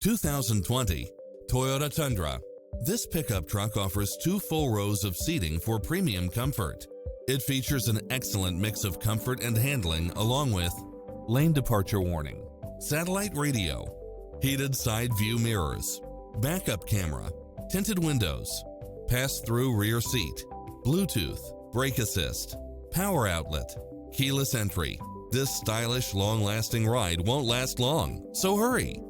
2020 Toyota Tundra. This pickup truck offers 2 full rows of seating for premium comfort. It features an excellent mix of comfort and handling along with lane departure warning, satellite radio, heated side view mirrors, backup camera, tinted windows, pass-through rear seat, Bluetooth, brake assist, power outlet, keyless entry. This stylish, long-lasting ride won't last long, so hurry!